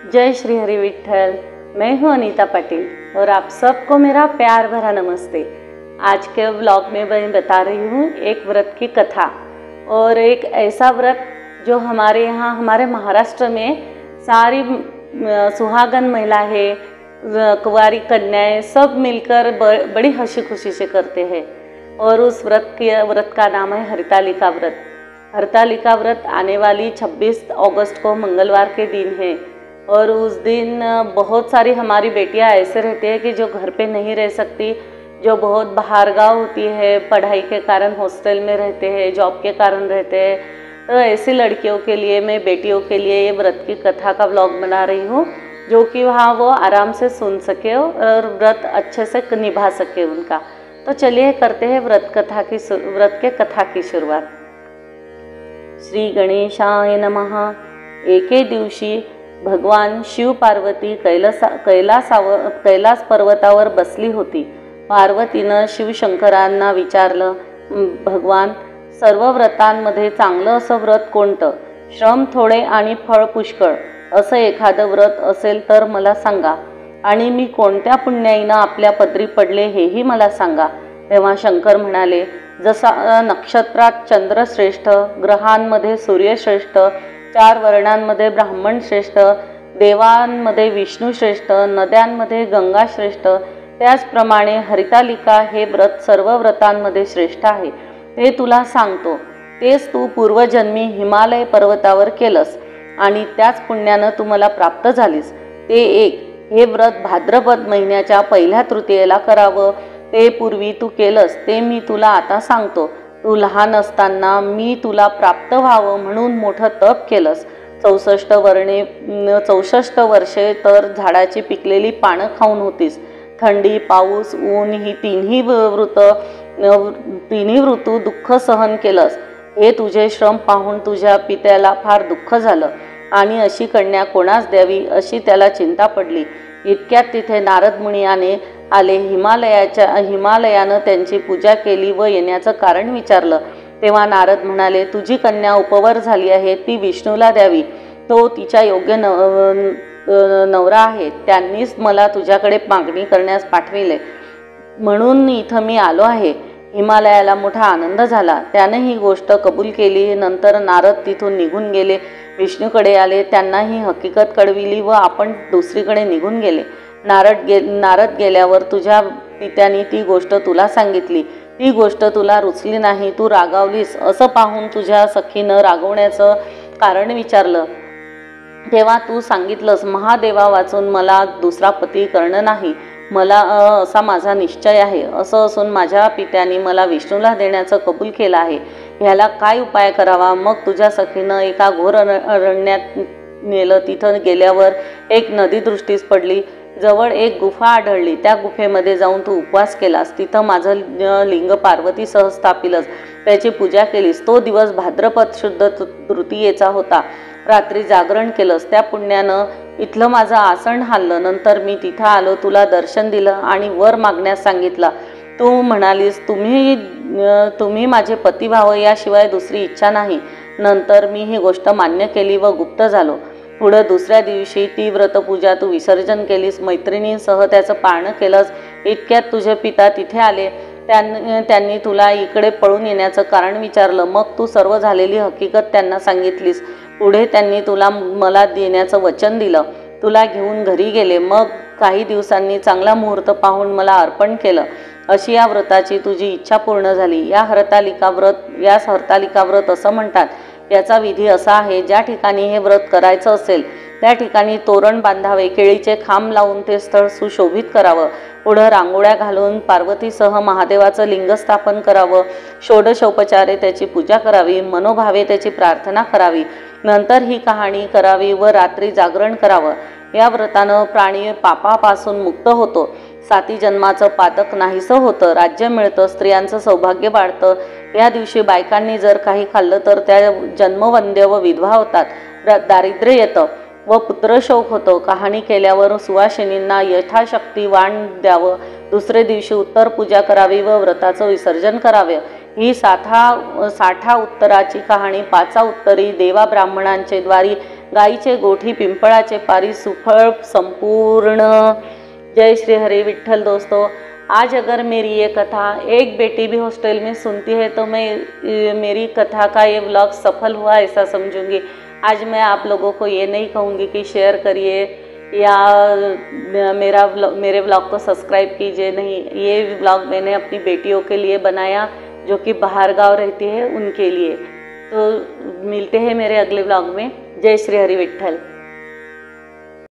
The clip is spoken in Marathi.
जय श्री हरि विठल। मैं हूँ अनीता पाटिल और आप सबको मेरा प्यार भरा नमस्ते। आज के व्लॉग में मैं बता रही हूँ एक व्रत की कथा और एक ऐसा व्रत जो हमारे यहाँ हमारे महाराष्ट्र में सारी सुहागन महिला है, कुंवारी कन्याएं सब मिलकर बड़ी हंसी खुशी से करते हैं। और उस व्रत का नाम है हरतालिका व्रत। हरतालिका व्रत आने वाली 26 अगस्त को मंगलवार के दिन है और उस दिन बहुत सारी हमारी बेटियां ऐसे रहती है कि जो घर पे नहीं रह सकती, जो बहुत बाहरगांव होती है, पढ़ाई के कारण हॉस्टल में रहते हैं, जॉब के कारण रहते हैं। तो ऐसी लड़कियों के लिए, मैं बेटियों के लिए ये व्रत की कथा का व्लॉग बना रही हूँ, जो कि वहाँ वो आराम से सुन सके और व्रत अच्छे से निभा सके उनका। तो चलिए करते हैं व्रत के कथा की शुरुआत। श्री गणेशाय नमः। एके दिवशी भगवान शिव पार्वती कैलास पर्वतावर बसली होती। पार्वतीनं शिवशंकरांना विचारलं, भगवान, सर्व व्रतांमध्ये चांगलं असं व्रत कोणतं? श्रम थोडे आणि फळ पुष्कळ असं एखादं व्रत असेल तर मला सांगा, आणि मी कोणत्या पुण्याईनं आपल्या पदरी पडले हेही मला सांगा. तेव्हा शंकर म्हणाले, जसा नक्षत्रात चंद्र श्रेष्ठ, ग्रहांमध्ये सूर्य श्रेष्ठ, 4 वर्णांमध्ये ब्राह्मण श्रेष्ठ, देवांमध्ये विष्णू श्रेष्ठ, नद्यांमध्ये गंगा श्रेष्ठ, त्याचप्रमाणे हरितालिका हे व्रत सर्व व्रतांमध्ये श्रेष्ठ आहे. ते तुला सांगतो. तेच तू पूर्वजन्मी हिमालय पर्वतावर केलंस आणि त्याच पुण्यानं तू मला प्राप्त झालीस. ते एक. हे व्रत भाद्रपद महिन्याच्या पहिल्या तृतीयेला करावं. ते पूर्वी तू केलंस ते मी तुला आता सांगतो. तू लहान असताना मी तुला प्राप्त व्हावं म्हणून मोठं तप केलंस. 64 वर्षे तर झाडाची पिकलेली पानं खाऊन होतीस. थंडी, पाऊस, ऊन ही तिन्ही ऋतू दुःख सहन केलंस. हे तुझे श्रम पाहून तुझ्या पित्याला फार दुःख झालं आणि अशी कन्या कोणास द्यावी अशी त्याला चिंता पडली. इतक्यात तिथे नारद मुनी आले. हिमालयानं त्यांची पूजा केली व येण्याचं कारण विचारलं. तेव्हा नारद म्हणाले, तुझी कन्या उपवर झाली आहे, ती विष्णूला द्यावी. तो तिच्या योग्य नवरा आहे. त्यांनीच मला तुझ्याकडे मागणी करण्यास पाठविले, म्हणून इथं मी आलो आहे. हिमालयाला मोठा आनंद झाला. त्याने ही गोष्ट कबूल केली. नंतर नारद तिथून निघून गेले, विष्णूकडे आले, त्यांना ही हकीकत कळविली व आपण दुसरीकडे निघून गेले. नारद गेल्यावर तुझ्या पित्याने ती गोष्ट तुला सांगितली. ती गोष्ट तुला रुचली नाही, तू रागावलीस. असं पाहून तुझ्या सखीनं रागवण्याचं कारण विचारलं. तेव्हा तू सांगितलंस, महादेवा वाचून मला दुसरा पती करणं नाही, मला असा माझा निश्चय आहे. असं असून माझ्या पित्याने मला विष्णूला देण्याचं कबूल केलं आहे. ह्याला काय उपाय करावा? मग तुझ्या सखीनं एका घोर अरण्यात नेलं. तिथं गेल्यावर एक नदी दृष्टीस पडली. जवळ एक गुफा आढळली. त्या गुफेमध्ये जाऊन तू उपवास केलास. तिथं माझं लिंग पार्वतीसह स्थापिलंस. त्याची पूजा केलीस. तो दिवस भाद्रपद शुद्ध तृतीयेचा होता. रात्री जागरण केलंस. त्या पुण्यानं इथलं माझं आसन हाललं. नंतर मी तिथं आलो, तुला दर्शन दिलं आणि वर मागण्यास सांगितलं. तू म्हणालीस, तुम्ही माझे पती व्हावं याशिवाय दुसरी इच्छा नाही. नंतर मी ही गोष्ट मान्य केली व गुप्त झालो. पुढं दुसऱ्या दिवशी ती व्रतपूजा तू विसर्जन केलीस. मैत्रिणींसह त्याचं पाळणं केलंस. इतक्यात तुझे पिता तिथे आले. त्यांनी तुला इकडे पळून येण्याचं कारण विचारलं. मग तू सर्व झालेली हकीकत त्यांना सांगितलीस. पुढे त्यांनी मला देण्याचं वचन दिलं. तुला घेऊन घरी गेले. मग काही दिवसांनी चांगला मुहूर्त पाहून मला अर्पण केलं. अशी या व्रताची तुझी इच्छा पूर्ण झाली. यास हरतालिका व्रत असं म्हणतात. याचा विधी असा आहे, ज्या ठिकाणी हे व्रत करायचं असेल त्या ठिकाणी तोरण बांधावे, केळीचे खांब लावून ते स्थळ सुशोभित करावं. पुढं रांगोळ्या घालून पार्वतीसह महादेवाचं लिंग स्थापन करावं. षोडशोपचारे त्याची पूजा करावी. मनोभावे त्याची प्रार्थना करावी. नंतर ही कहाणी करावी व रात्री जागरण करावं. या व्रतानं प्राणी पापापासून मुक्त होतो. 7 जन्माचं पातक नाहीसं होतं. राज्य मिळतं. स्त्रियांचं सौभाग्य वाढतं. या दिवशी बायकांनी जर काही खाल्लं तर त्या जन्मवंद्य व विधवा होतात. दारिद्र्य येतं व पुत्रशोक होतो. कहाणी केल्यावर सुवासिनींना यथाशक्ती वाण द्यावं. दुसरे दिवशी उत्तर पूजा करावी व व्रताचं विसर्जन करावे. ही 6 उत्तराची कहाणी 5 उत्तरी देवा ब्राह्मणांचे द्वारी गाईचे गोठी पिंपळाचे पारी सुफल संपूर्ण। जय श्री हरि विठल। दोस्तों, आज अगर मेरी ये कथा एक बेटी भी हॉस्टल में सुनती है तो मैं मेरी कथा का ये व्लॉग सफल हुआ ऐसा समझूंगी। आज मैं आप लोगों को ये नहीं कहूँगी कि शेयर करिए या मेरे व्लॉग को सब्सक्राइब कीजिए, नहीं। ये व्लॉग मैंने अपनी बेटियों के लिए बनाया जो कि बाहर गांव रहती है, उनके लिए। तो मिलते हैं मेरे अगले व्लॉग में। जय श्री हरि विठल।